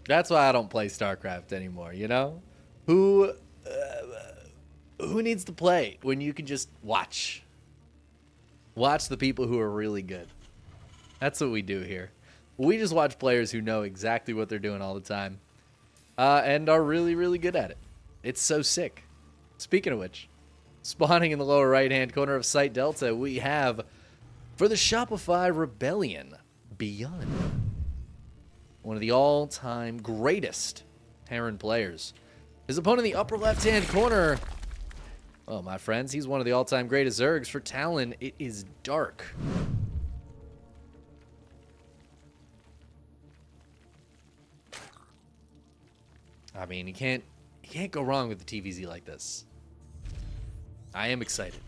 That's why I don't play StarCraft anymore, you know? Who needs to play when you can just watch? Watch the people who are really good. That's what we do here. We just watch players who know exactly what they're doing all the time. And are really, really good at it. It's so sick. Speaking of which, spawning in the lower right-hand corner of Site Delta, we have, for the Shopify Rebellion, ByuN. One of the all-time greatest Terran players. His opponent in the upper left-hand corner, oh, my friends, he's one of the all-time greatest Zergs. For Talon, it is Dark. I mean, you can't go wrong with the TVZ like this. I am excited.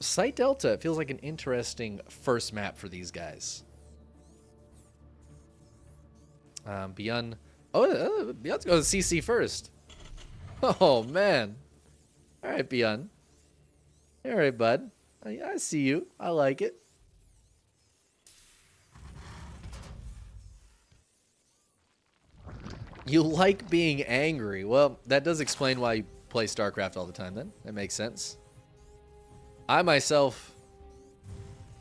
Site Delta feels like an interesting first map for these guys. ByuN. Oh, ByuN's going to CC first. Oh, man. All right, ByuN. All right, bud. I see you. I like it. You like being angry. Well, that does explain why you play StarCraft all the time then. That makes sense. I myself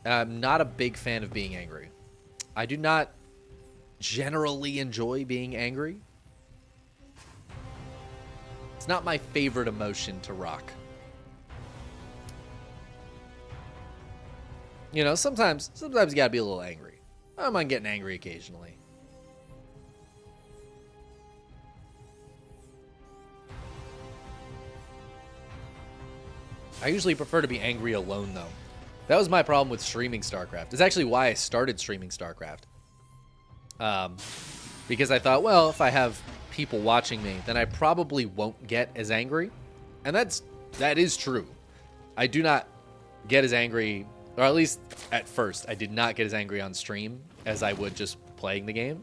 am not a big fan of being angry. I do not generally enjoy being angry. It's not my favorite emotion to rock. You know, sometimes you gotta be a little angry. I don't mind getting angry occasionally. I usually prefer to be angry alone, though. That was my problem with streaming StarCraft. It's actually why I started streaming StarCraft. Because I thought, well, if I have people watching me, then I probably won't get as angry. And that is true. I do not get as angry, or at least at first, I did not get as angry on stream as I would just playing the game.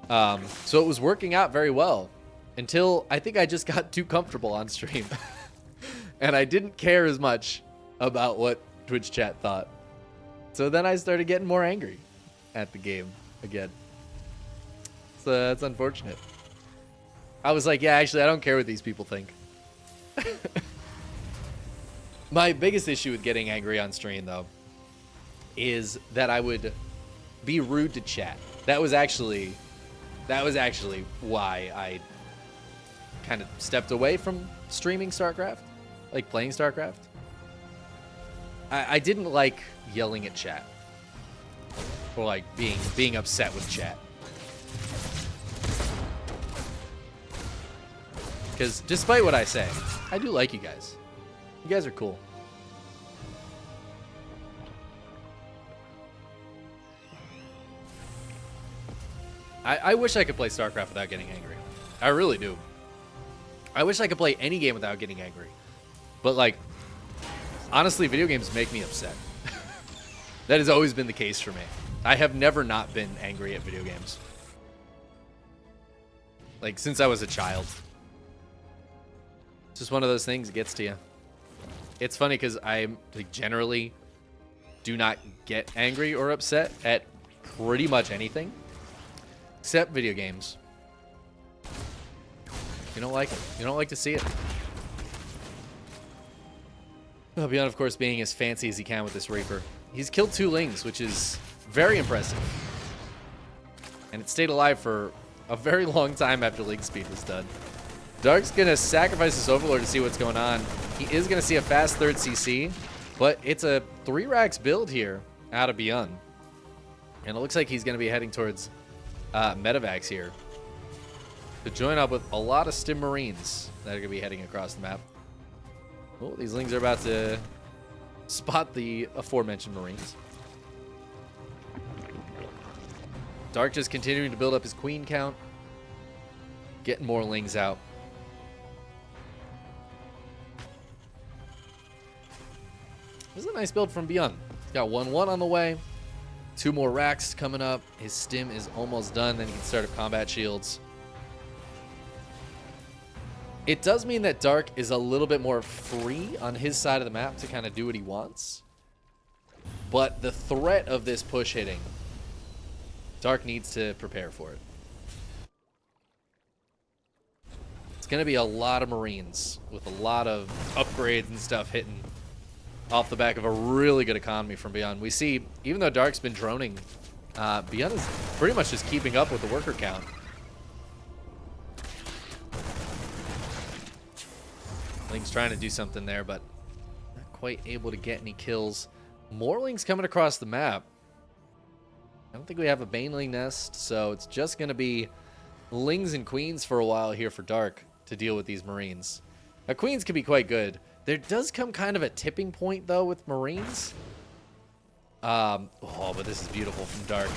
So it was working out very well until I think I just got too comfortable on stream. And I didn't care as much about what Twitch chat thought. So then I started getting more angry at the game again. So that's unfortunate. I was like, yeah, actually, I don't care what these people think. My biggest issue with getting angry on stream, though, is that I would be rude to chat. That was actually why I kind of stepped away from streaming StarCraft. Like playing StarCraft. I didn't like yelling at chat. Or like being upset with chat. Because despite what I say, I do like you guys. You guys are cool. I wish I could play StarCraft without getting angry. I really do. I wish I could play any game without getting angry. But, like, honestly, video games make me upset. That has always been the case for me. I have never not been angry at video games. Like, since I was a child. It's just one of those things that gets to you. It's funny because I like, generally do not get angry or upset at pretty much anything. Except video games. You don't like it. You don't like to see it. ByuN, of course, being as fancy as he can with this Reaper. He's killed 2 Lings, which is very impressive. And it stayed alive for a very long time after Ling speed was done. Dark's going to sacrifice his Overlord to see what's going on. He is going to see a fast 3rd CC, but it's a 3 racks build here out of ByuN. And it looks like he's going to be heading towards Medivacs here to join up with a lot of Stim Marines that are going to be heading across the map. Oh, these Lings are about to spot the aforementioned Marines. Dark just continuing to build up his queen count. Getting more Lings out. This is a nice build from ByuN. He's got 1-1 on the way. 2 more racks coming up. His stim is almost done. Then he can start up combat shields. It does mean that Dark is a little bit more free on his side of the map to kind of do what he wants. But the threat of this push hitting Dark needs to prepare for it. It's going to be a lot of Marines with a lot of upgrades and stuff hitting off the back of a really good economy from ByuN. We see, even though Dark's been droning, ByuN is pretty much just keeping up with the worker count. Link's trying to do something there, but not quite able to get any kills. More Lings coming across the map. I don't think we have a Baneling nest, so it's just going to be Lings and Queens for a while here for Dark to deal with these Marines. Now, Queens can be quite good. There does come kind of a tipping point, though, with Marines. Oh, but this is beautiful from Dark.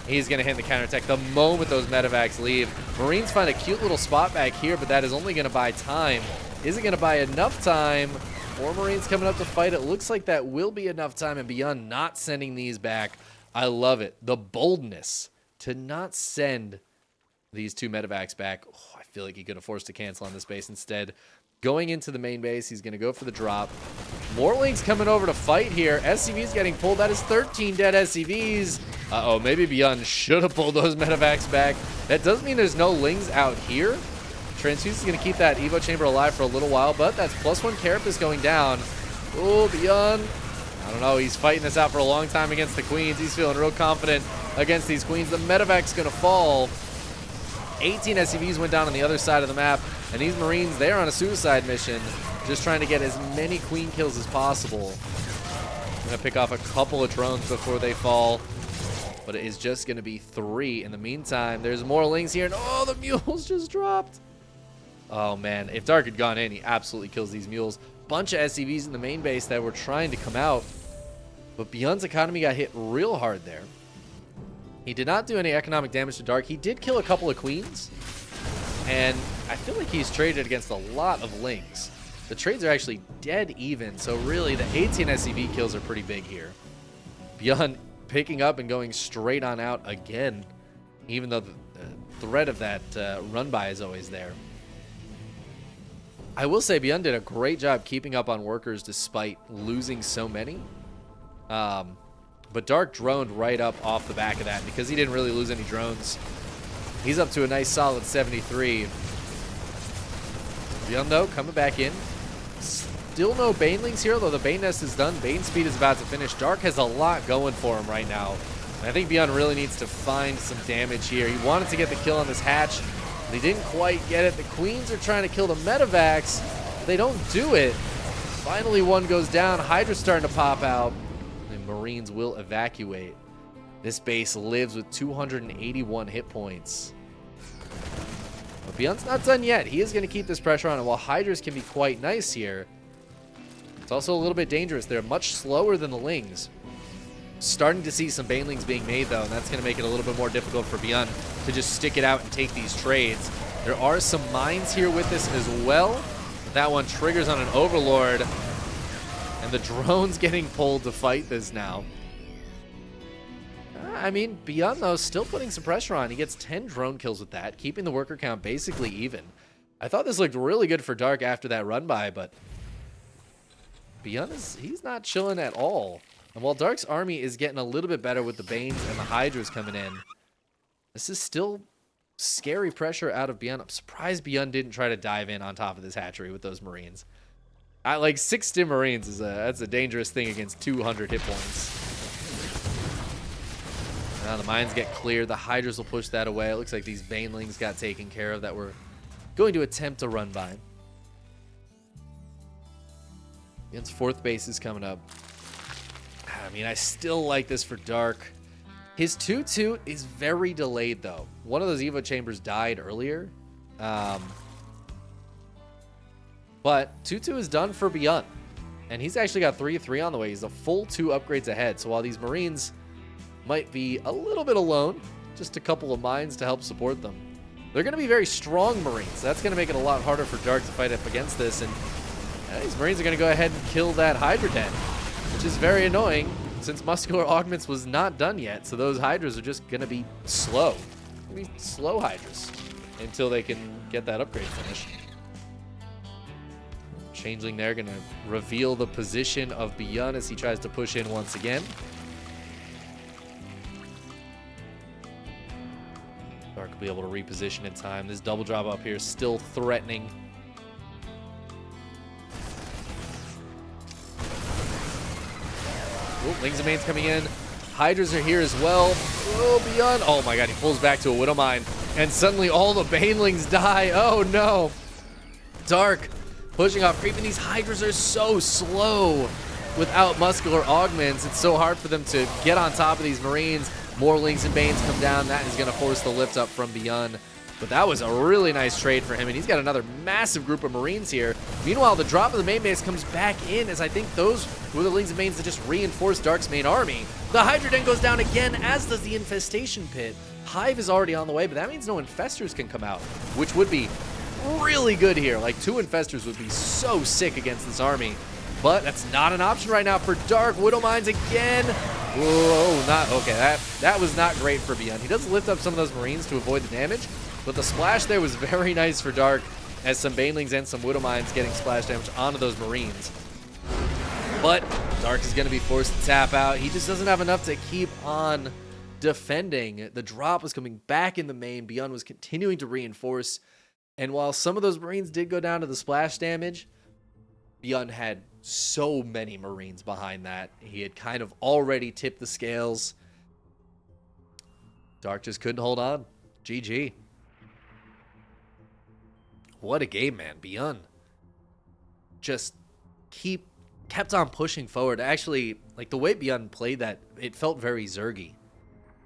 He's going to hit the counterattack the moment those medevacs leave. Marines find a cute little spot back here, but that is only going to buy time. Is it going to buy enough time? More Marines coming up to fight. It looks like that will be enough time, and ByuN not sending these back. I love it. The boldness to not send these two medevacs back. Oh, I feel like he could have forced to cancel on this base instead. Going into the main base, he's going to go for the drop. More Lings coming over to fight here. SCV's getting pulled. That is 13 dead SCVs. Uh-oh, maybe ByuN should have pulled those medevacs back. That does mean there's no Lings out here. Transfuse is going to keep that Evo chamber alive for a little while, but that's +1 Carapace going down. Oh, ByuN. I don't know. He's fighting this out for a long time against the Queens. He's feeling real confident against these Queens. The medevac's going to fall. 18 SCVs went down on the other side of the map, and these Marines, they're on a suicide mission, just trying to get as many Queen kills as possible. I'm going to pick off a couple of drones before they fall, but it is just going to be 3. In the meantime, there's more Lings here, and oh, the mules just dropped. Oh, man. If Dark had gone in, he absolutely kills these mules. Bunch of SCVs in the main base that were trying to come out, but ByuN's economy got hit real hard there. He did not do any economic damage to Dark. He did kill a couple of Queens, and I feel like he's traded against a lot of Lings. The trades are actually dead even, so really the 18 SCV kills are pretty big here. ByuN picking up and going straight on out again, even though the threat of that run-by is always there. I will say ByuN did a great job keeping up on workers despite losing so many. But Dark droned right up off the back of that because he didn't really lose any drones. He's up to a nice solid 73. ByuN, though, coming back in. Still no Banelings here, though the Bane nest is done. Bane speed is about to finish. Dark has a lot going for him right now. And I think ByuN really needs to find some damage here. He wanted to get the kill on this hatch, but he didn't quite get it. The Queens are trying to kill the medevacs. They don't do it. Finally, one goes down. Hydra's starting to pop out. Marines will evacuate. This base lives with 281 hit points. But ByuN's not done yet. He is going to keep this pressure on, and while Hydras can be quite nice here, it's also a little bit dangerous. They're much slower than the Lings. Starting to see some Banelings being made, though, and that's going to make it a little bit more difficult for ByuN to just stick it out and take these trades. There are some mines here with this as well. That one triggers on an Overlord. And the drone's getting pulled to fight this now. I mean, ByuN, though, still putting some pressure on. He gets 10 drone kills with that, keeping the worker count basically even. I thought this looked really good for Dark after that run-by, but ByuN he's not chilling at all. And while Dark's army is getting a little bit better with the Banes and the Hydras coming in, this is still scary pressure out of ByuN. I'm surprised ByuN didn't try to dive in on top of this hatchery with those Marines. Like 6 stim Marines that's a dangerous thing against 200 hit points. Now the mines get cleared. The Hydras will push that away. It looks like these Banelings got taken care of that were going to attempt to run by. ByuN's 4th base is coming up. I mean, I still like this for Dark. His 2-2 is very delayed, though. One of those Evo chambers died earlier. But 2-2 is done for ByuN. And he's actually got 3-3 on the way. He's a full 2 upgrades ahead. So while these Marines might be a little bit alone, just a couple of mines to help support them, they're going to be very strong Marines. That's going to make it a lot harder for Dark to fight up against this. And these Marines are going to go ahead and kill that Hydra den, which is very annoying since Muscular Augments was not done yet. So those Hydras are just going to be slow. Be slow Hydras until they can get that upgrade finished. Changeling there, going to reveal the position of ByuN as he tries to push in once again. Dark will be able to reposition in time. This double drop up here is still threatening. Oh, Lings and Manes coming in. Hydras are here as well. Oh, ByuN. Oh my god, he pulls back to a Widow Mine. And suddenly all the Banelings die. Oh no. Dark pushing off creeping. These Hydras are so slow without muscular augments. It's so hard for them to get on top of these Marines. More Lings and Banes come down. That is going to force the lift up from ByuN. But that was a really nice trade for him, and he's got another massive group of Marines here. Meanwhile, the drop of the main base comes back in, as I think those were the Lings and Banes that just reinforced Dark's main army. The Hydra Den goes down again, as does the Infestation Pit. Hive is already on the way, but that means no Infestors can come out, which would be really good here. Like, 2 Infestors would be so sick against this army. But that's not an option right now for Dark. Widow Mines again. Whoa, not okay. That was not great for ByuN. He does lift up some of those Marines to avoid the damage, but the splash there was very nice for Dark, as some Banelings and some Widow Mines getting splash damage onto those Marines. But Dark is going to be forced to tap out. He just doesn't have enough to keep on defending. The drop was coming back in the main. ByuN was continuing to reinforce. And while some of those Marines did go down to the splash damage, ByuN had so many Marines behind that. He had kind of already tipped the scales. Dark just couldn't hold on. GG. What a game, man. ByuN just kept on pushing forward. Actually, like, the way ByuN played that, it felt very Zergy,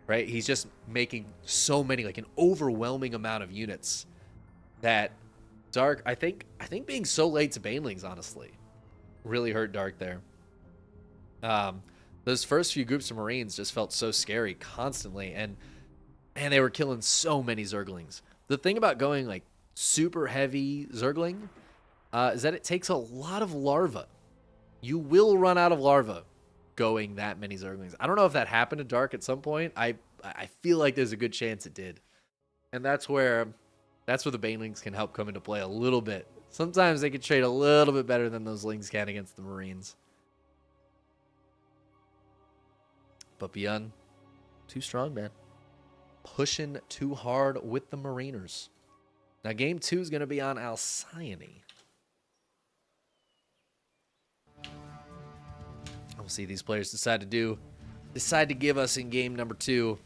right? He's just making so many, like, an overwhelming amount of units that Dark, I think being so late to Banelings, honestly, really hurt Dark there. Those first few groups of Marines just felt so scary constantly, and they were killing so many Zerglings. The thing about going, like, super heavy Zergling is that it takes a lot of larva. You will run out of larva going that many Zerglings. I don't know if that happened to Dark at some point. I feel like there's a good chance it did. And that's where the Banelings can help come into play a little bit. Sometimes they can trade a little bit better than those Lings can against the Marines. But ByuN, too strong, man. Pushing too hard with the Mariners. Now, game 2 is going to be on Alcyone. We'll see these players decide to give us in game number 2.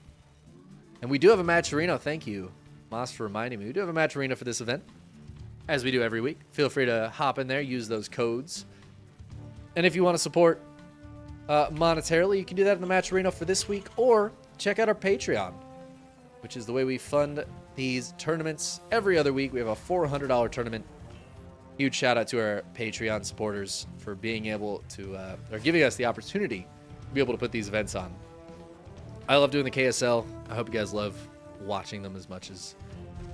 And we do have a match arena. Thank you, Moss, for reminding me. We do have a match arena for this event, as we do every week. Feel free to hop in there, use those codes. And if you want to support monetarily, you can do that in the match arena for this week, or check out our Patreon, which is the way we fund these tournaments. Every other week, we have a $400 tournament. Huge shout out to our Patreon supporters for being able to, or giving us the opportunity to be able to put these events on. I love doing the KSL. I hope you guys love watching them as much as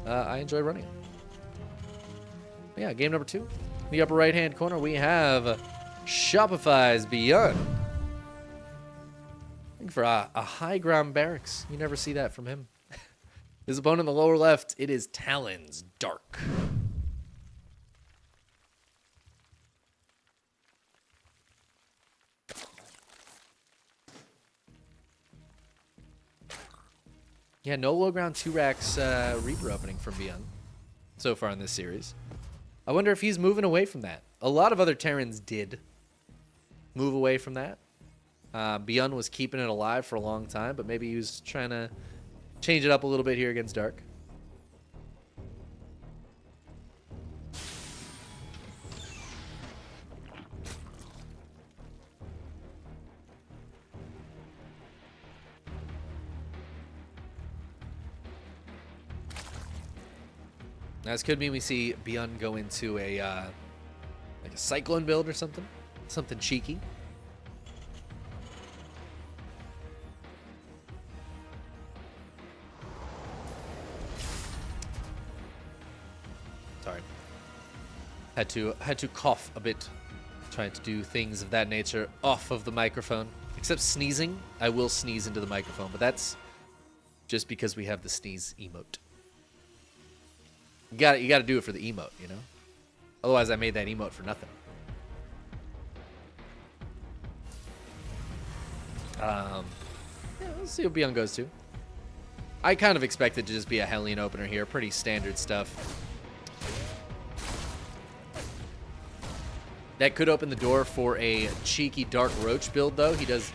I enjoy running them. But yeah, game number 2. In the upper right-hand corner, we have Shopify's ByuN. Looking for a high ground barracks. You never see that from him. His opponent in the lower left, it is Talon's Dark. Yeah, no low ground 2 racks Reaper opening from ByuN so far in this series. I wonder if he's moving away from that. A lot of other Terrans did move away from that. ByuN was keeping it alive for a long time, but maybe he was trying to change it up a little bit here against Dark. Now, this could mean we see ByuN go into a like a Cyclone build or something cheeky. Sorry, had to cough a bit, trying to do things of that nature off of the microphone. Except sneezing, I will sneeze into the microphone, but that's just because we have the sneeze emote. You got to do it for the emote, you know? Otherwise, I made that emote for nothing. Yeah, let's see what ByuN goes to. I kind of expect it to just be a Hellion opener here. Pretty standard stuff. That could open the door for a cheeky Dark Roach build, though. He does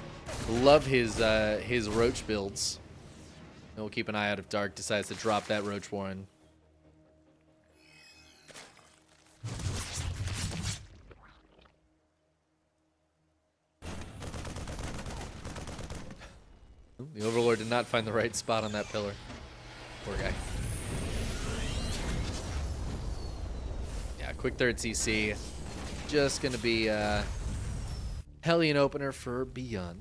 love his Roach builds. And we'll keep an eye out if Dark decides to drop that Roach Warren. The Overlord did not find the right spot on that pillar. Poor guy. Yeah, quick third CC. Just going to be a Hellion opener for ByuN.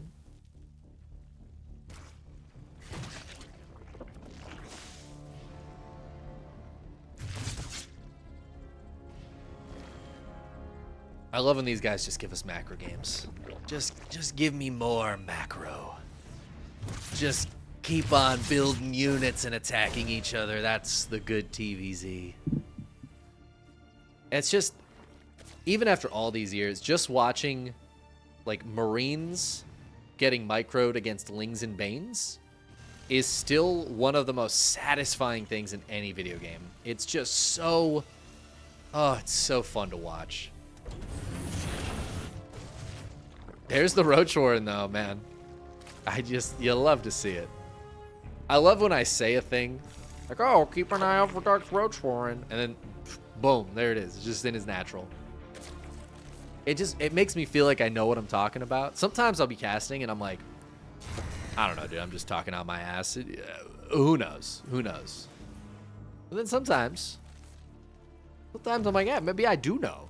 I love when these guys just give us macro games. Just give me more macro. Just keep on building units and attacking each other. That's the good TVZ. It's just, even after all these years, just watching like Marines getting microed against Lings and Banes is still one of the most satisfying things in any video game. It's just so, oh, it's so fun to watch. There's the Roach Warren though, man. You love to see it. I love when I say a thing, like, oh, keep an eye out for Dark's Roach Warren, and then, boom, there it is. It's just in his natural. It makes me feel like I know what I'm talking about. Sometimes I'll be casting, and I'm like, I don't know, dude, I'm just talking out my ass. Who knows? Who knows? But then sometimes I'm like, yeah, maybe I do know.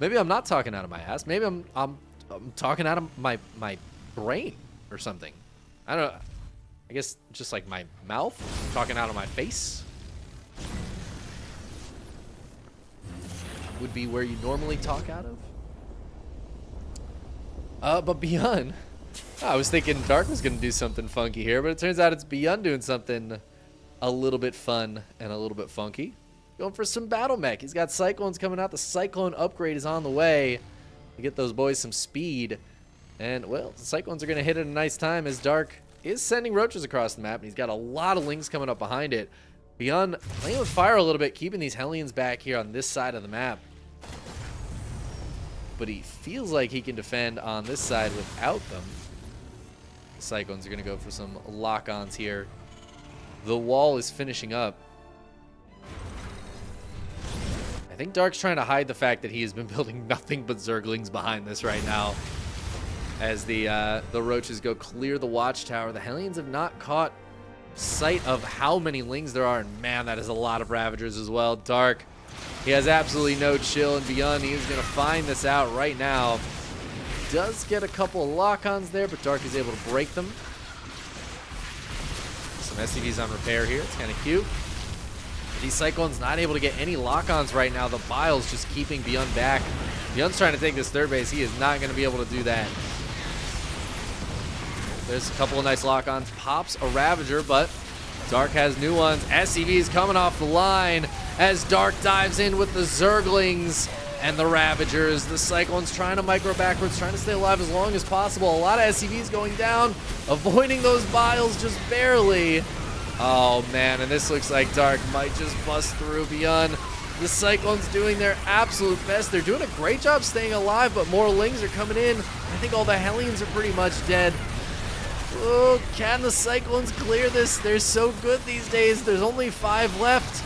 Maybe I'm not talking out of my ass. Maybe I'm talking out of my brain or something. I don't know. I guess just like my mouth, talking out of my face would be where you normally talk out of. But ByuN, I was thinking Dark was going to do something funky here, but it turns out it's ByuN doing something a little bit fun and a little bit funky. Going for some battle mech. He's got Cyclones coming out. The Cyclone upgrade is on the way to get those boys some speed. And, well, the Cyclones are going to hit at a nice time as Dark is sending Roaches across the map. And he's got a lot of Lings coming up behind it. ByuN playing with fire a little bit, keeping these Hellions back here on this side of the map. But he feels like he can defend on this side without them. The Cyclones are going to go for some lock-ons here. The wall is finishing up. I think Dark's trying to hide the fact that he has been building nothing but Zerglings behind this right now. As the Roaches go clear the watchtower. The Hellions have not caught sight of how many Lings there are. And man, that is a lot of Ravagers as well. Dark, he has absolutely no chill. And ByuN, he is going to find this out right now. Does get a couple of lock-ons there, but Dark is able to break them. Some SCVs on repair here. It's kind of cute. These Cyclones not able to get any lock-ons right now. The Bile's just keeping ByuN back. ByuN's trying to take this third base. He is not going to be able to do that. There's a couple of nice lock-ons. Pops a Ravager, but Dark has new ones. SCV's coming off the line as Dark dives in with the Zerglings and the Ravagers. The Cyclones trying to micro backwards, trying to stay alive as long as possible. A lot of SCVs going down, avoiding those Biles just barely. Oh, man, and this looks like Dark might just bust through ByuN. The Cyclones doing their absolute best. They're doing a great job staying alive, but more Lings are coming in. I think all the Hellions are pretty much dead. Oh, can the Cyclones clear this? They're so good these days. There's only 5 left,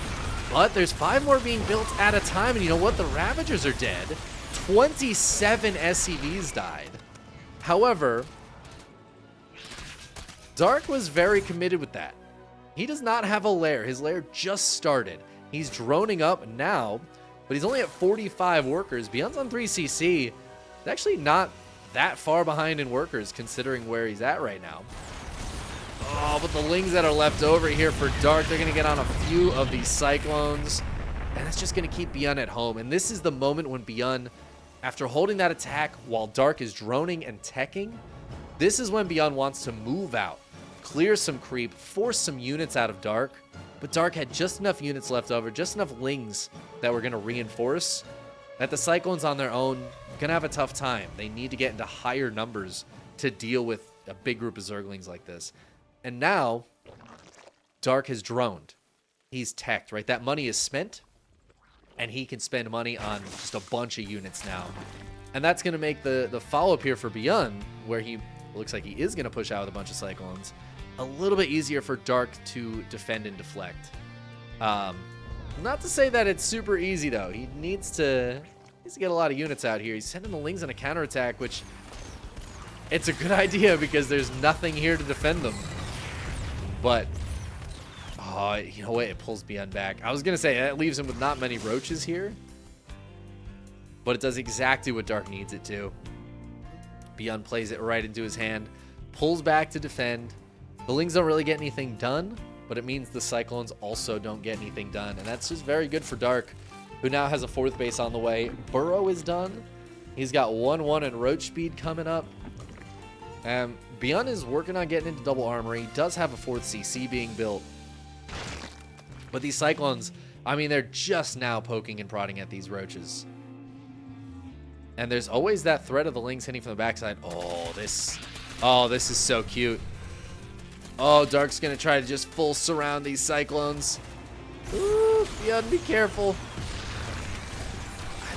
but there's 5 more being built at a time, and you know what? The Ravagers are dead. 27 SCVs died. However, Dark was very committed with that. He does not have a lair. His lair just started. He's droning up now, but he's only at 45 workers. ByuN's on 3cc. It's actually not that far behind in workers considering where he's at right now. Oh, but the Lings that are left over here for Dark, they're going to get on a few of these Cyclones, and that's just going to keep ByuN at home. And this is the moment when ByuN, after holding that attack while Dark is droning and teching, this is when ByuN wants to move out, clear some creep, force some units out of Dark. But Dark had just enough units left over, just enough Lings that were going to reinforce, that the Cyclones on their own going to have a tough time. They need to get into higher numbers to deal with a big group of Zerglings like this. And now, Dark has droned. He's teched, right? That money is spent, and he can spend money on just a bunch of units now. And that's going to make the follow-up here for ByuN, where he looks like he is going to push out with a bunch of Cyclones, a little bit easier for Dark to defend and deflect. Not to say that it's super easy, though. He needs to get a lot of units out here. He's sending the Lings on a counterattack, which it's a good idea because there's nothing here to defend them. But, oh, you know what? It pulls ByuN back. I was going to say that leaves him with not many roaches here, but it does exactly what Dark needs it to. ByuN plays it right into his hand, pulls back to defend. The Lings don't really get anything done, but it means the Cyclones also don't get anything done, and that's just very good for Dark, who now has a 4th base on the way. Burrow is done. He's got 1-1 and roach speed coming up. ByuN is working on getting into double armory. He does have a 4th CC being built. But these Cyclones, I mean, they're just now poking and prodding at these roaches. And there's always that threat of the Lings hitting from the backside. Oh, this is so cute. Oh, Dark's going to try to just full surround these Cyclones. Ooh, ByuN, be careful.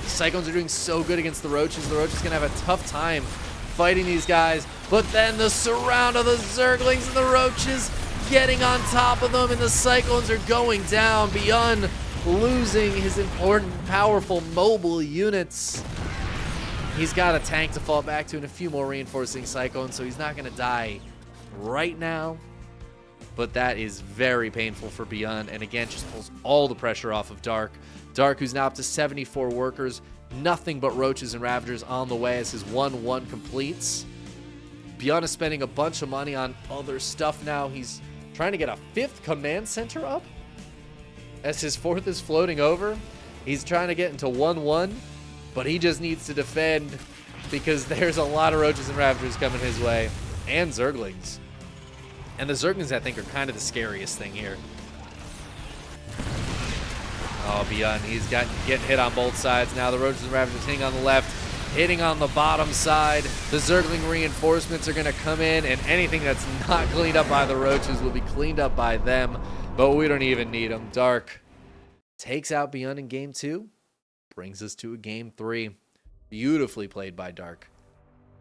These Cyclones are doing so good against the roaches. The roaches going to have a tough time fighting these guys. But then the surround of the Zerglings and the roaches getting on top of them, and the Cyclones are going down. ByuN losing his important, powerful, mobile units. He's got a tank to fall back to and a few more reinforcing Cyclones, so he's not going to die right now. But that is very painful for ByuN, and again, just pulls all the pressure off of Dark. Dark, who's now up to 74 workers, nothing but roaches and ravagers on the way as his 1-1 completes. ByuN is spending a bunch of money on other stuff now. He's trying to get a 5th command center up as his 4th is floating over. He's trying to get into 1-1, but he just needs to defend because there's a lot of roaches and ravagers coming his way, and Zerglings. And the Zerglings, I think, are kind of the scariest thing here. Oh, ByuN, he's getting hit on both sides now. The roaches and ravagers hitting on the left, hitting on the bottom side. The Zergling reinforcements are going to come in, and anything that's not cleaned up by the roaches will be cleaned up by them, but we don't even need them. Dark takes out ByuN in game 2, brings us to a game 3. Beautifully played by Dark.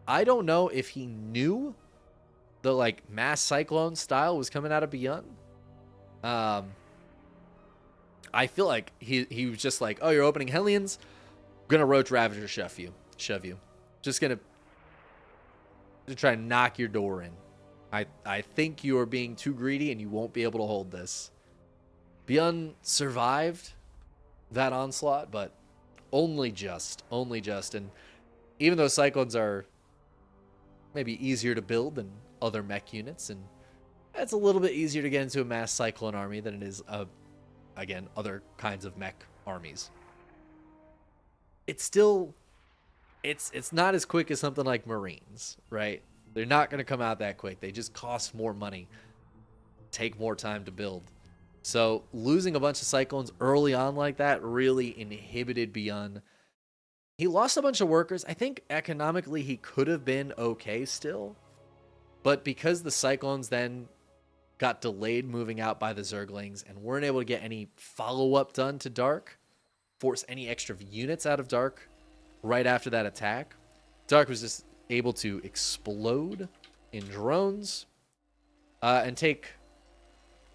I don't know if he knew the mass cyclone style was coming out of ByuN. I feel like he was just like, oh, you're opening Hellions? I'm gonna roach Ravager shove you. Just gonna try and knock your door in. I think you are being too greedy and you won't be able to hold this. ByuN survived that onslaught, but only just. And even though Cyclones are maybe easier to build than other mech units, and it's a little bit easier to get into a mass Cyclone army than it is, again, other kinds of mech armies. It's still, it's not as quick as something like Marines, right? They're not going to come out that quick. They just cost more money, take more time to build. So losing a bunch of Cyclones early on like that really inhibited ByuN. He lost a bunch of workers. I think economically he could have been okay still. But because the Cyclones then got delayed moving out by the Zerglings and weren't able to get any follow-up done to Dark, force any extra units out of Dark right after that attack, Dark was just able to explode in drones and take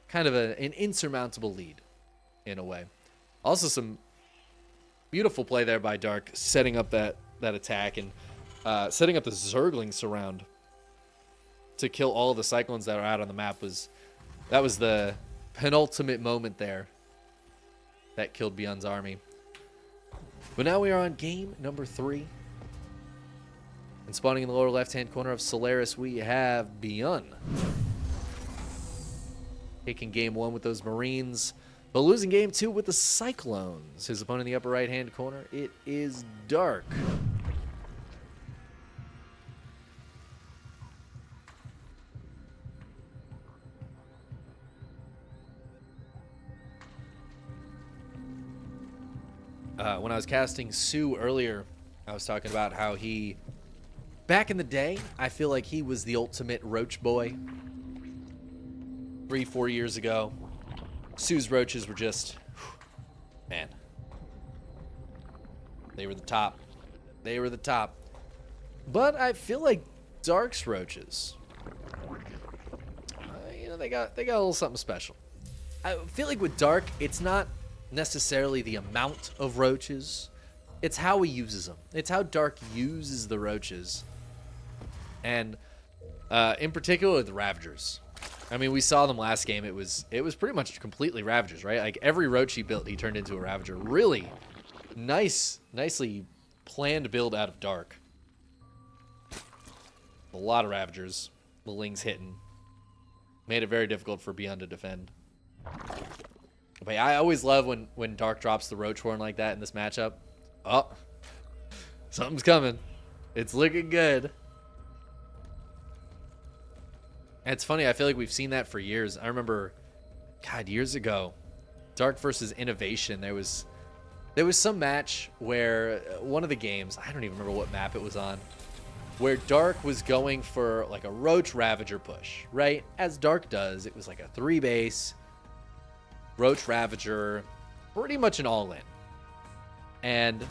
kind of an insurmountable lead in a way. Also some beautiful play there by Dark, setting up that attack and setting up the Zergling surround to kill all of the Cyclones that are out on the map. That was the penultimate moment there that killed ByuN's army. But now we are on game number 3. And spawning in the lower left-hand corner of Solaris, we have ByuN. Taking game 1 with those Marines, but losing game 2 with the Cyclones. His opponent in the upper right-hand corner, it is Dark. When I was casting Sue earlier, I was talking about how he, back in the day, I feel like he was the ultimate roach boy. 3-4 years ago, Sue's roaches were just, man, they were the top. They were the top. But I feel like Dark's roaches, you know, they got a little something special. I feel like with Dark, it's not necessarily the amount of roaches, it's how he uses them. It's how Dark uses the roaches. And in particular, the Ravagers. I mean, we saw them last game. It was pretty much completely Ravagers, right? Like every roach he built, he turned into a Ravager. Really nicely planned build out of Dark. A lot of Ravagers. The Lings hitting. Made it very difficult for ByuN to defend. But yeah, I always love when Dark drops the Roach Horn like that in this matchup. Oh, something's coming. It's looking good. And it's funny, I feel like we've seen that for years. I remember, God, years ago, Dark versus Innovation, there was some match where one of the games, I don't even remember what map it was on, where Dark was going for like a Roach Ravager push, right? As Dark does, it was like a 3-base, Roach Ravager, pretty much an all-in. And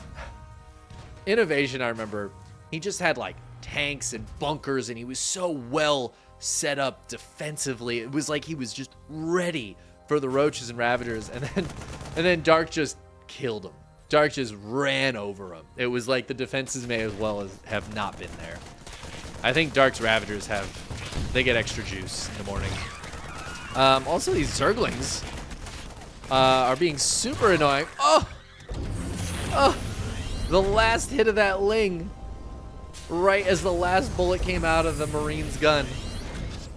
Innovation, I remember, he just had like tanks and bunkers, and he was so well set up defensively. It was like he was just ready for the Roaches and Ravagers, and then Dark just killed him. Dark just ran over him. It was like the defenses may as well as have not been there. I think Dark's Ravagers they get extra juice in the morning. Also, these Zerglings are being super annoying. Oh, the last hit of that Ling, right as the last bullet came out of the Marine's gun.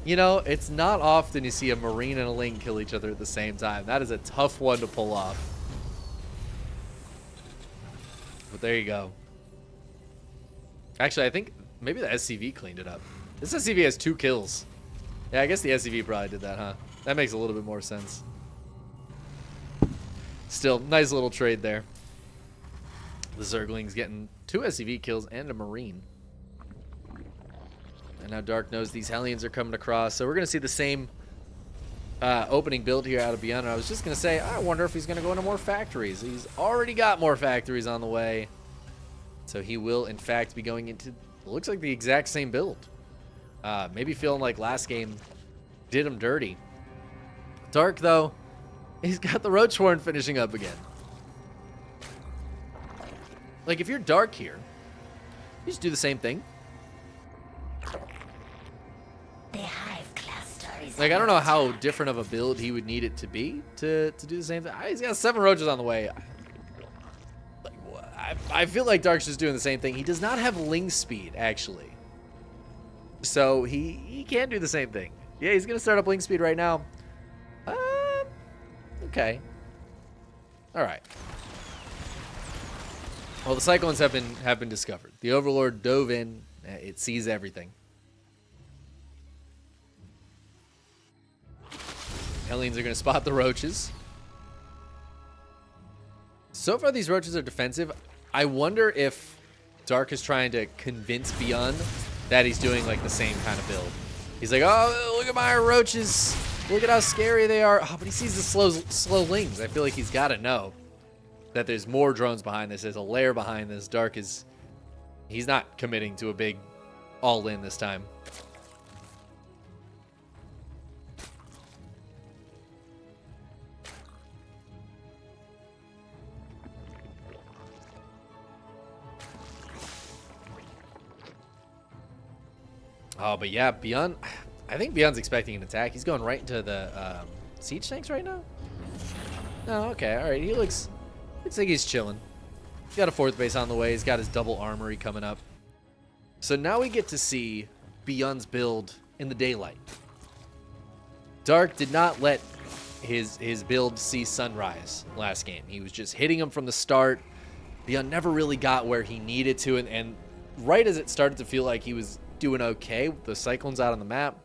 You know, it's not often you see a Marine and a Ling kill each other at the same time. That is a tough one to pull off. But there you go. Actually, I think maybe the SCV cleaned it up. This SCV has 2 kills. Yeah, I guess the SCV probably did that, huh? That makes a little bit more sense. Still, nice little trade there. The Zergling's getting 2 SCV kills and a Marine. And now Dark knows these Hellions are coming across. So we're going to see the same opening build here out of ByuN. I was just going to say, I wonder if he's going to go into more factories. He's already got more factories on the way. So he will, in fact, be going into, looks like the exact same build. Maybe feeling like last game did him dirty. Dark, though, he's got the Roach Horn finishing up again. Like, if you're Dark here, you just do the same thing. The hive cluster is Like, I don't know how different of a build he would need it to be to do the same thing. He's got 7 roaches on the way. Like, I feel like Dark's just doing the same thing. He does not have Ling speed, actually. So he can't do the same thing. Yeah, he's going to start up Ling speed right now. Okay. All right. Well, the Cyclones have been discovered. The Overlord dove in. It sees everything. Hellions are going to spot the roaches. So far, these roaches are defensive. I wonder if Dark is trying to convince ByuN that he's doing like the same kind of build. He's like, oh, look at my roaches. Look at how scary they are. Oh, but he sees the slow Lings. I feel like he's got to know that there's more drones behind this. There's a layer behind this. Dark is... he's not committing to a big all-in this time. Oh, but yeah, ByuN... I think ByuN's expecting an attack. He's going right into the siege tanks right now? Oh, okay. All right. He looks like he's chilling. He's got a 4th base on the way. He's got his double armory coming up. So now we get to see ByuN's build in the daylight. Dark did not let his build see sunrise last game. He was just hitting him from the start. ByuN never really got where he needed to, and right as it started to feel like he was doing okay with the Cyclones out on the map,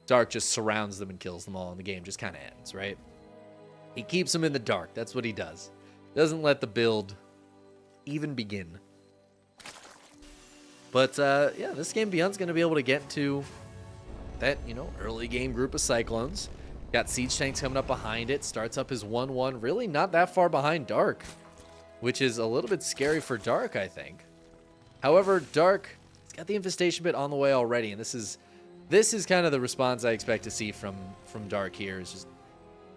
Dark just surrounds them and kills them all, and the game just kind of ends, right? He keeps them in the dark. That's what he does. Doesn't let the build even begin. But, yeah, this game ByuN's going to be able to get to that, you know, early game group of Cyclones. Got siege tanks coming up behind it. Starts up his 1-1. Really not that far behind Dark, which is a little bit scary for Dark, I think. However, Dark has got the infestation bit on the way already, and this is kind of the response I expect to see from Dark here. Is just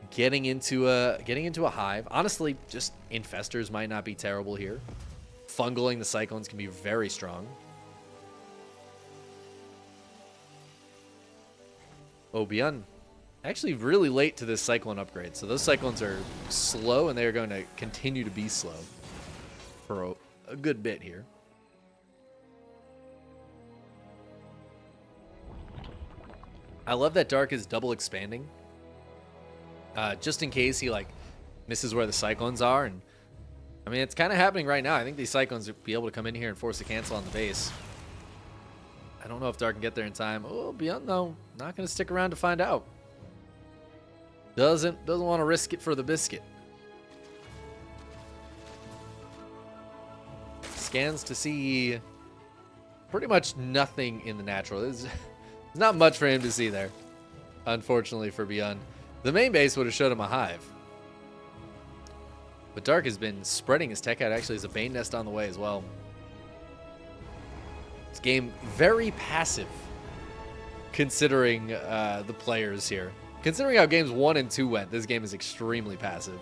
getting into a hive. Honestly, just infestors might not be terrible here. Fungling the Cyclones can be very strong. Oh, ByuN actually really late to this Cyclone upgrade. So those Cyclones are slow, and they are going to continue to be slow for a good bit here. I love that Dark is double expanding. Just in case he, like, misses where the Cyclones are. And I mean, it's kind of happening right now. I think these Cyclones will be able to come in here and force a cancel on the base. I don't know if Dark can get there in time. Oh, ByuN, though, not going to stick around to find out. Doesn't want to risk it for the biscuit. Scans to see pretty much nothing in the natural. There's not much for him to see there, unfortunately for ByuN. The main base would have showed him a hive. But Dark has been spreading his tech out. Actually, there's a Bane Nest on the way as well. This game very passive, considering the players here. Considering how games 1 and 2 went, this game is extremely passive.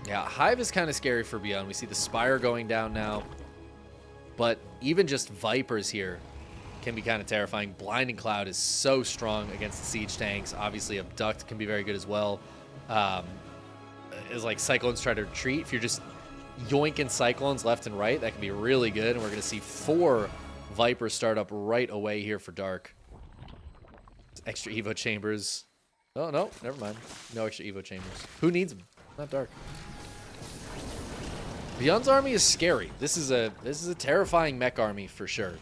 Yeah, Hive is kind of scary for ByuN. We see the Spire going down now. But even just Vipers here can be kind of terrifying. Blinding Cloud is so strong against the siege tanks. Obviously, Abduct can be very good as well. As like Cyclones try to retreat, if you're just yoinking Cyclones left and right, that can be really good. And we're going to see 4 Vipers start up right away here for Dark. Extra Evo Chambers. Oh, no, never mind. No extra Evo Chambers. Who needs them? Not Dark. ByuN's army is scary. This is a terrifying mech army for sure.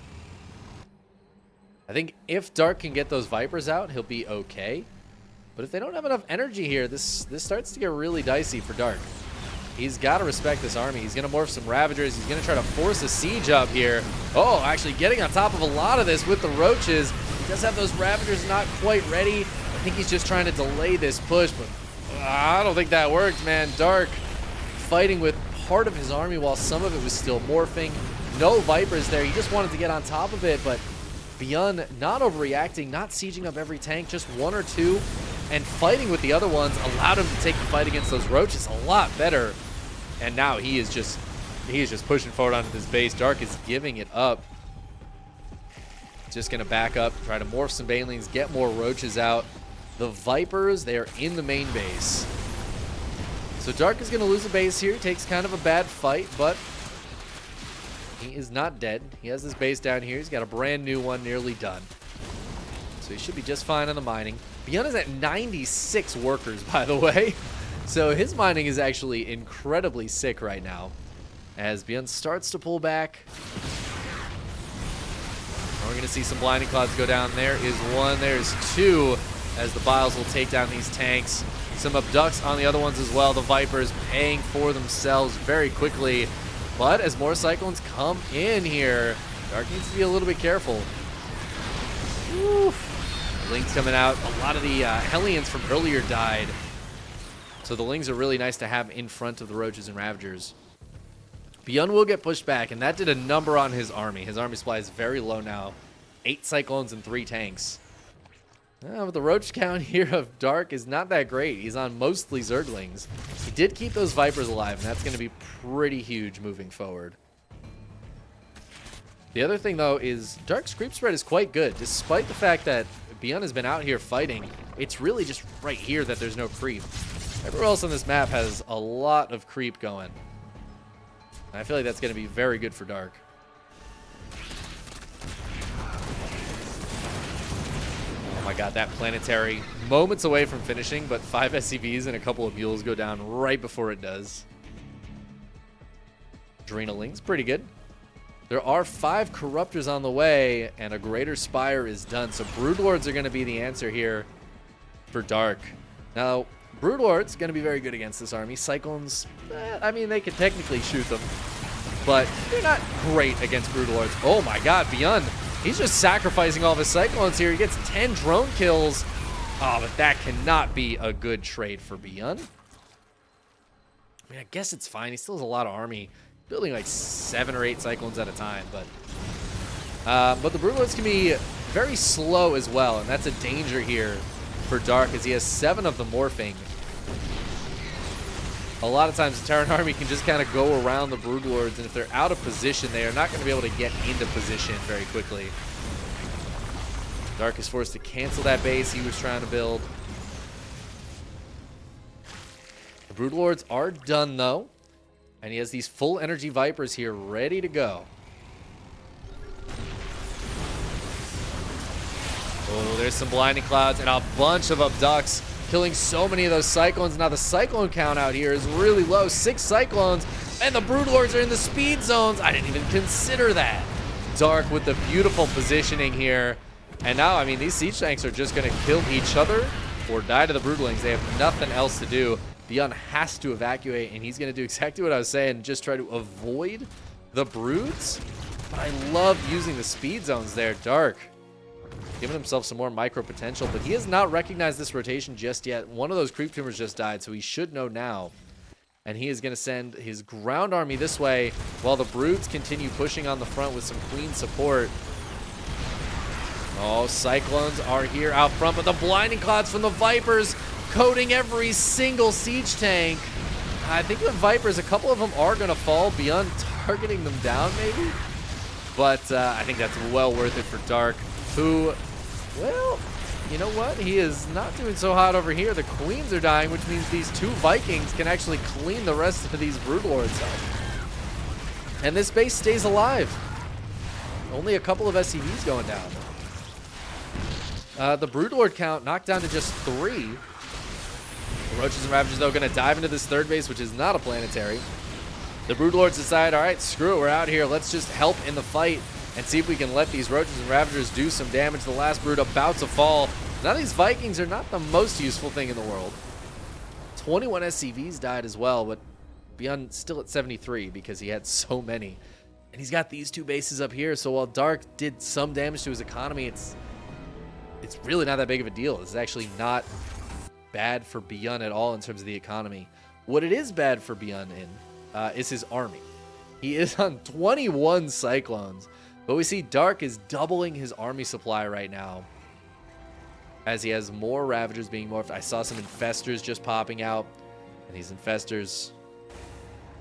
I think if Dark can get those Vipers out, he'll be okay. But if they don't have enough energy here, this starts to get really dicey for Dark. He's got to respect this army. He's going to morph some Ravagers. He's going to try to force a siege up here. Oh, actually getting on top of a lot of this with the Roaches. He does have those Ravagers not quite ready. I think he's just trying to delay this push, but I don't think that worked, man. Dark fighting with part of his army while some of it was still morphing. No Vipers there. He just wanted to get on top of it, but ByuN not overreacting, not sieging up every tank, just 1 or 2, and fighting with the other ones allowed him to take the fight against those Roaches a lot better. And now he is just pushing forward onto this base. Dark is giving it up. Just gonna back up, try to morph some Banelings, get more Roaches out. The Vipers, they are in the main base. So Dark is gonna lose a base here. Takes kind of a bad fight, but he is not dead. He has this base down here. He's got a brand new one nearly done. So he should be just fine on the mining. ByuN is at 96 workers, by the way. So his mining is actually incredibly sick right now. As ByuN starts to pull back. We're going to see some Blinding Clouds go down. There is 1. There's 2. As the Biles will take down these tanks. Some Abducts on the other ones as well. The Vipers paying for themselves very quickly. But as more Cyclones come in here, Dark needs to be a little bit careful. Oof. Lings coming out. A lot of the Hellions from earlier died. So the Lings are really nice to have in front of the Roaches and Ravagers. ByuN will get pushed back, and that did a number on his army. His army supply is very low now. 8 Cyclones and 3 tanks. But the Roach count here of Dark is not that great. He's on mostly Zerglings. He did keep those Vipers alive, and that's going to be pretty huge moving forward. The other thing, though, is Dark's creep spread is quite good. Despite the fact that ByuN has been out here fighting, it's really just right here that there's no creep. Everywhere else on this map has a lot of creep going. And I feel like that's going to be very good for Dark. Oh my god, that planetary. Moments away from finishing, but 5 SCVs and a couple of mules go down right before it does. Adrenaling's pretty good. There are 5 Corruptors on the way, and a Greater Spire is done. So Broodlords are going to be the answer here for Dark. Now, Broodlords going to be very good against this army. Cyclones, I mean, they could technically shoot them. but they're not great against Broodlords. Oh my god, ByuN, he's just sacrificing all of his Cyclones here. He gets 10 drone kills. Oh, but that cannot be a good trade for ByuN. I mean, I guess it's fine. He still has a lot of army, building like 7 or 8 Cyclones at a time, but the Broodlords can be very slow as well, and that's a danger here for Dark, as he has 7 of them morphing. A lot of times the Terran army can just kind of go around the Broodlords, and if they're out of position, they are not going to be able to get into position very quickly. Dark is forced to cancel that base he was trying to build. The Broodlords are done, though, and he has these full energy Vipers here ready to go. Oh, there's some blinding clouds and a bunch of abducts, killing so many of those Cyclones. Now the Cyclone count out here is really low. 6 Cyclones, and the Broodlords are in the speed zones. I didn't even consider that. Dark with the beautiful positioning here. And now, I mean, these siege tanks are just going to kill each other or die to the Broodlings. They have nothing else to do. ByuN has to evacuate, and he's going to do exactly what I was saying, just try to avoid the Broods. But I love using the speed zones there. Dark giving himself some more micro potential, but he has not recognized this rotation just yet. One of those creep tumors just died, so he should know now. And he is going to send his ground army this way while the Broods continue pushing on the front with some Queen support. Oh, Cyclones are here out front, but the blinding clouds from the Vipers coating every single siege tank. I think the Vipers, a couple of them are going to fall. ByuN targeting them down maybe, but I think that's well worth it for Dark, who, well, you know what? He is not doing so hot over here. The Queens are dying, which means these 2 Vikings can actually clean the rest of these Broodlords up. And this base stays alive. Only a couple of SCVs going down. The Broodlord count knocked down to just 3. The Roaches and Ravagers, though, going to dive into this 3rd base, which is not a planetary. The Broodlords decide, all right, screw it, we're out here. Let's just help in the fight and see if we can let these Roaches and Ravagers do some damage. The last Brood about to fall. Now these Vikings are not the most useful thing in the world. 21 SCVs died as well, but ByuN still at 73 because he had so many. And he's got these 2 bases up here, so while Dark did some damage to his economy, it's really not that big of a deal. It's actually not bad for ByuN at all in terms of the economy. What it is bad for ByuN is his army. He is on 21 Cyclones, but we see Dark is doubling his army supply right now as he has more Ravagers being morphed. I saw some Infestors just popping out, and these Infestors,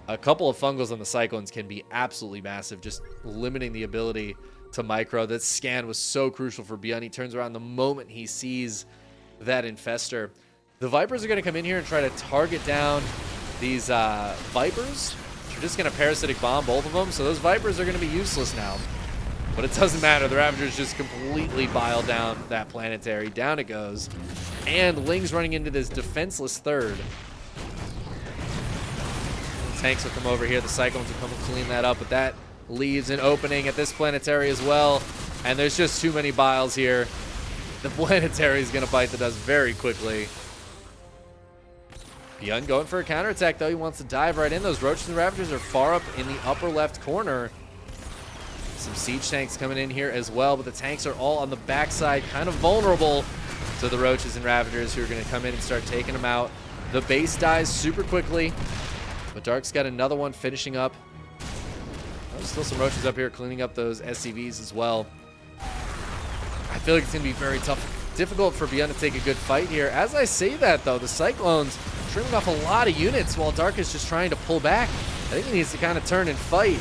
a couple of Fungals on the Cyclones can be absolutely massive, just limiting the ability to micro. That scan was so crucial for ByuN. He turns around the moment he sees that Infestor. The Vipers are going to come in here and try to target down these Vipers. They're just going to Parasitic Bomb both of them, so those Vipers are going to be useless now. But it doesn't matter. The Ravagers just completely bile down that planetary. Down it goes. And Ling's running into this defenseless 3rd. The tanks will come over here. The Cyclones will come and clean that up, but that leaves an opening at this planetary as well, and there's just too many biles here. The planetary is going to bite the dust very quickly. ByuN going for a counterattack, though. He wants to dive right in. Those Roaches and Ravagers are far up in the upper left corner. Some siege tanks coming in here as well, but the tanks are all on the backside, kind of vulnerable to the Roaches and Ravagers, who are going to come in and start taking them out. The base dies super quickly, but Dark's got another one finishing up. There's still some Roaches up here cleaning up those SCVs as well. I feel like it's going to be very difficult for ByuN to take a good fight here. As I say that, though, the Cyclones trimming off a lot of units while Dark is just trying to pull back. I think he needs to kind of turn and fight.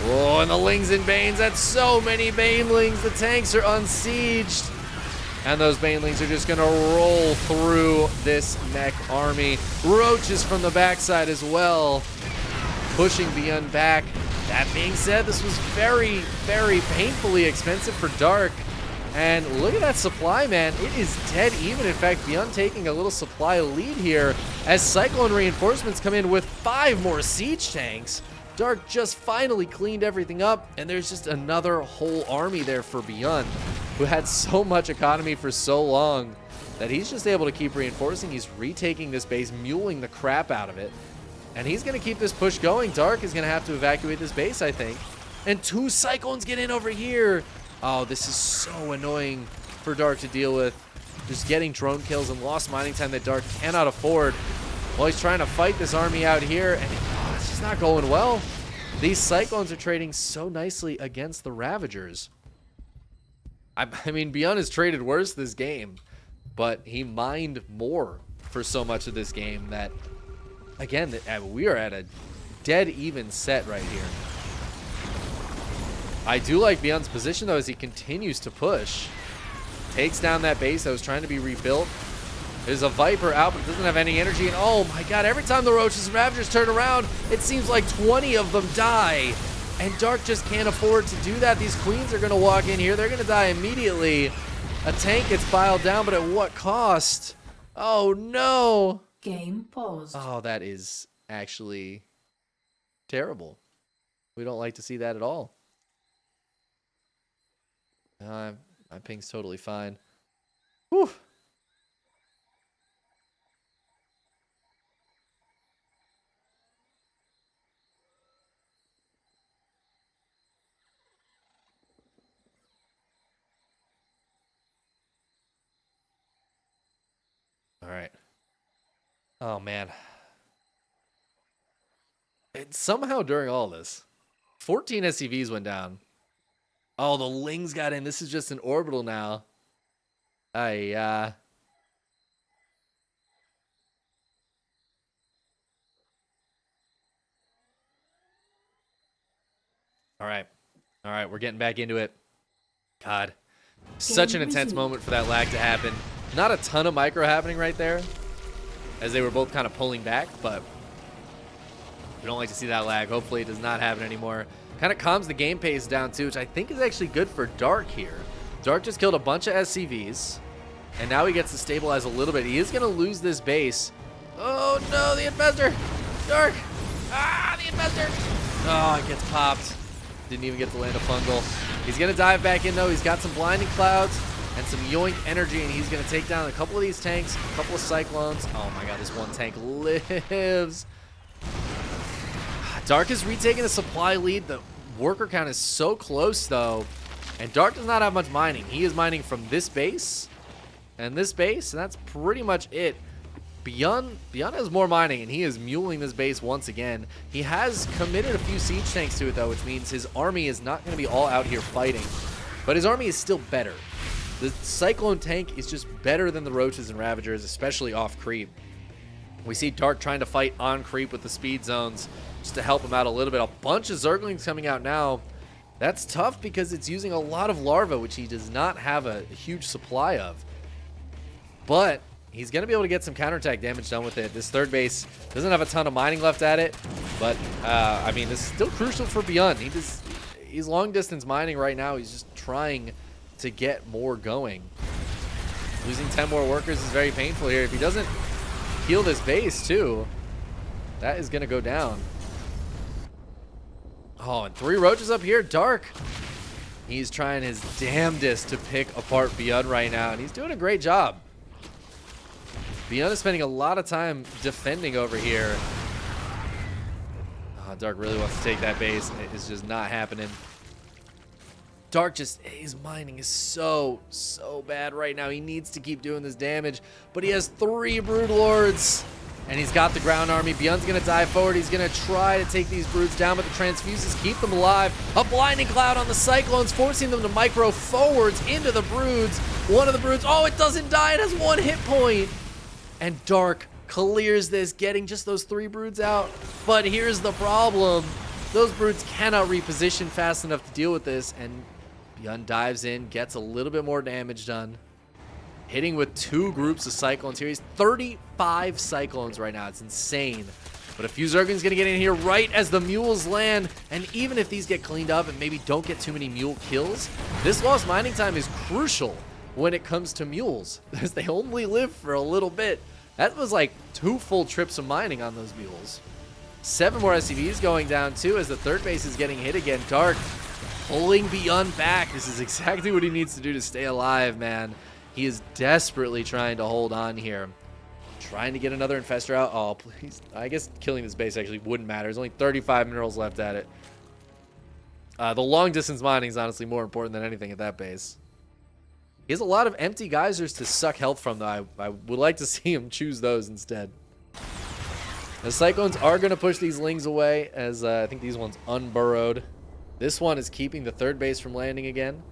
Oh, and the Lings and Banes. That's so many Banelings. The tanks are unsieged. And those Banelings are just going to roll through this mech army. Roaches from the backside as well, pushing ByuN back. That being said, this was very, very painfully expensive for Dark. And look at that supply, man. It is dead even. In fact, ByuN taking a little supply lead here as Cyclone reinforcements come in with 5 more siege tanks. Dark just finally cleaned everything up, and there's just another whole army there for ByuN, who had so much economy for so long that he's just able to keep reinforcing. He's retaking this base, muling the crap out of it. And he's going to keep this push going. Dark is going to have to evacuate this base, I think. And 2 Cyclones get in over here. Oh, this is so annoying for Dark to deal with. Just getting drone kills and lost mining time that Dark cannot afford. While he's trying to fight this army out here, and it's just not going well. These Cyclones are trading so nicely against the Ravagers. I mean, ByuN has traded worse this game, but he mined more for so much of this game that, again, we are at a dead even set right here. I do like ByuN's position, though, as he continues to push. Takes down that base that was trying to be rebuilt. There's a Viper out, but doesn't have any energy. And oh my god, every time the Roaches and Ravagers turn around, it seems like 20 of them die. And Dark just can't afford to do that. These Queens are going to walk in here. They're going to die immediately. A tank gets piled down, but at what cost? Oh no. Game paused. Oh, that is actually terrible. We don't like to see that at all. My ping's totally fine. Whew. All right. Oh, man. And somehow during all this, 14 SCVs went down. Oh, the Lings got in. This is just an orbital now. All right. All right, we're getting back into it. God. Such an intense moment for that lag to happen. Not a ton of micro happening right there, as they were both kind of pulling back, but we don't like to see that lag. Hopefully it does not happen anymore. Kind of calms the game pace down too, which I think is actually good for Dark here. Dark just killed a bunch of SCVs, and now he gets to stabilize a little bit. He is going to lose this base. Oh no, the Infestor! Dark! Ah, the Infestor! Oh, it gets popped. Didn't even get to land a fungal. He's going to dive back in though. He's got some blinding clouds and some yoink energy, and he's going to take down a couple of these tanks, a couple of Cyclones. Oh my god, this one tank lives. Dark is retaking the supply lead. The worker count is so close though, and Dark does not have much mining. He is mining from this base and this base, and that's pretty much it. ByuN has more mining, and he is muling this base once again. He has committed a few siege tanks to it though, which means his army is not going to be all out here fighting, but his army is still better. The Cyclone tank is just better than the Roaches and Ravagers, especially off creep. We see Dark trying to fight on creep with the speed zones just to help him out a little bit. A bunch of Zerglings coming out now. That's tough because it's using a lot of larvae, which he does not have a huge supply of. But he's going to be able to get some counterattack damage done with it. This third base doesn't have a ton of mining left at it, but I mean, this is still crucial for ByuN. He's long distance mining right now. He's just trying to get more going. Losing 10 more workers is very painful here. If he doesn't heal this base too, that is going to go down. Oh, and 3 Roaches up here. Dark, he's trying his damnedest to pick apart ByuN right now, and he's doing a great job. ByuN is spending a lot of time defending over here. Oh, Dark really wants to take that base. It's just not happening. Dark just, his mining is so bad right now. He needs to keep doing this damage, but he has 3 Broodlords, and he's got the ground army. ByuN's going to dive forward. He's going to try to take these Broods down, but the Transfuses keep them alive. A blinding cloud on the Cyclones, forcing them to micro forwards into the Broods. One of the Broods, oh, it doesn't die. It has 1 hit point. And Dark clears this, getting just those 3 Broods out. But here's the problem. Those Broods cannot reposition fast enough to deal with this, and ByuN dives in, gets a little bit more damage done. Hitting with 2 groups of Cyclones here. He's 35 Cyclones right now. It's insane. But a few Zerglings gonna get in here right as the mules land. And even if these get cleaned up and maybe don't get too many mule kills, this lost mining time is crucial when it comes to mules, as they only live for a little bit. That was like 2 full trips of mining on those mules. 7 more SCVs going down too, as the third base is getting hit again. Dark pulling ByuN back. This is exactly what he needs to do to stay alive, man. He is desperately trying to hold on here. Trying to get another Infestor out. Oh, please. I guess killing this base actually wouldn't matter. There's only 35 minerals left at it. The long distance mining is honestly more important than anything at that base. He has a lot of empty geysers to suck health from, though. I would like to see him choose those instead. The Cyclones are going to push these Lings away, as I think these ones unburrowed. This one is keeping the third base from landing again.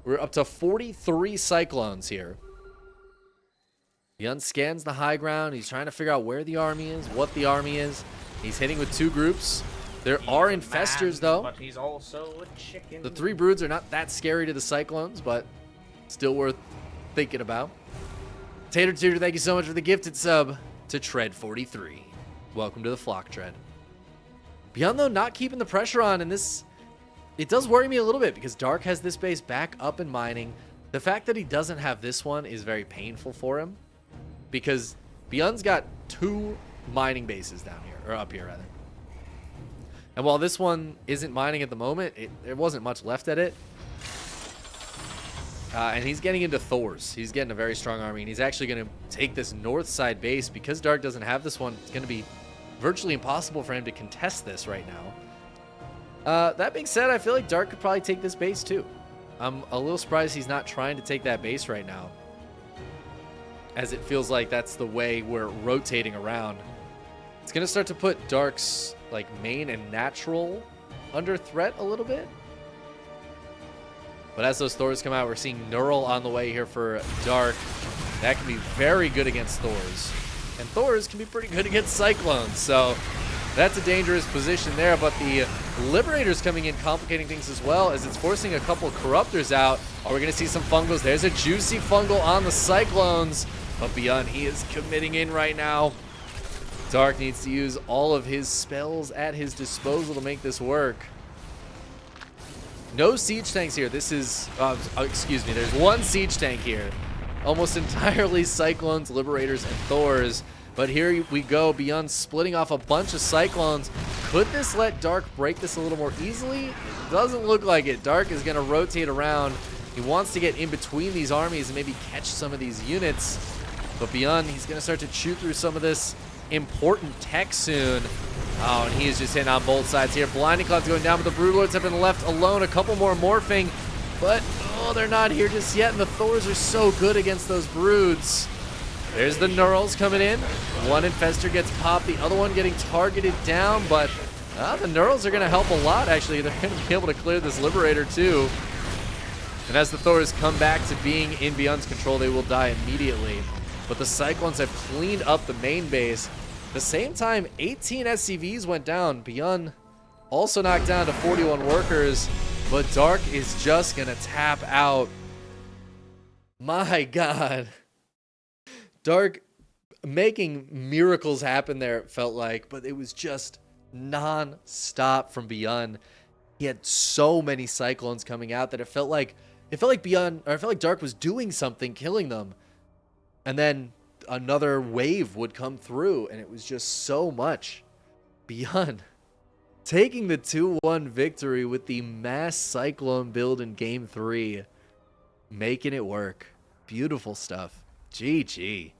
We're up to 43 Cyclones here. ByuN scans the high ground. He's trying to figure out where the army is, what the army is. He's hitting with 2 groups. There are Infestors, though. But he's also a chicken. The 3 broods are not that scary to the Cyclones, but still worth thinking about. Tater Tutor, thank you so much for the gifted sub to Tread43. Welcome to the Flock Tread. ByuN, though, not keeping the pressure on, and this, it does worry me a little bit because Dark has this base back up and mining. The fact that he doesn't have this one is very painful for him because ByuN's got 2 mining bases down here, or up here, rather. And while this one isn't mining at the moment, there wasn't much left at it. And he's getting into Thors. He's getting a very strong army, and he's actually going to take this north side base. Because Dark doesn't have this one, it's going to be virtually impossible for him to contest this right now. That being said, I feel like Dark could probably take this base too. I'm a little surprised he's not trying to take that base right now, as it feels like that's the way we're rotating around. It's going to start to put Dark's like main and natural under threat a little bit. But as those Thors come out, we're seeing Neural on the way here for Dark. That can be very good against Thors. And Thors can be pretty good against Cyclones. So that's a dangerous position there. But the Liberator's coming in, complicating things as well, as it's forcing a couple Corruptors out. Are we going to see some Fungals? There's a juicy Fungal on the Cyclones. But ByuN, he is committing in right now. Dark needs to use all of his spells at his disposal to make this work. No siege tanks here. This is, excuse me, there's 1 siege tank here. Almost entirely Cyclones, Liberators, and Thors. But here we go, ByuN splitting off a bunch of Cyclones. Could this let Dark break this a little more easily? It doesn't look like it. Dark is going to rotate around. He wants to get in between these armies and maybe catch some of these units. But ByuN, he's going to start to chew through some of this important tech soon. Oh, and he is just hitting on both sides here. Blinding Cloud's going down, but the Broodlords have been left alone. A couple more morphing, but oh, they're not here just yet, and the Thors are so good against those Broods. There's the Neurals coming in. 1 Infestor gets popped, the other one getting targeted down, but the Neurals are going to help a lot, actually. They're going to be able to clear this Liberator, too. And as the Thors come back to being in ByuN's control, they will die immediately. But the Cyclones have cleaned up the main base. At the same time, 18 SCVs went down. ByuN also knocked down to 41 workers, but Dark is just going to tap out. My God. Dark making miracles happen there, it felt like, but it was just non-stop from ByuN. He had so many Cyclones coming out that it felt like ByuN, or it felt like Dark was doing something, killing them. And then another wave would come through, and it was just so much. ByuN taking the 2-1 victory with the mass Cyclone build in Game 3. Making it work. Beautiful stuff. GG.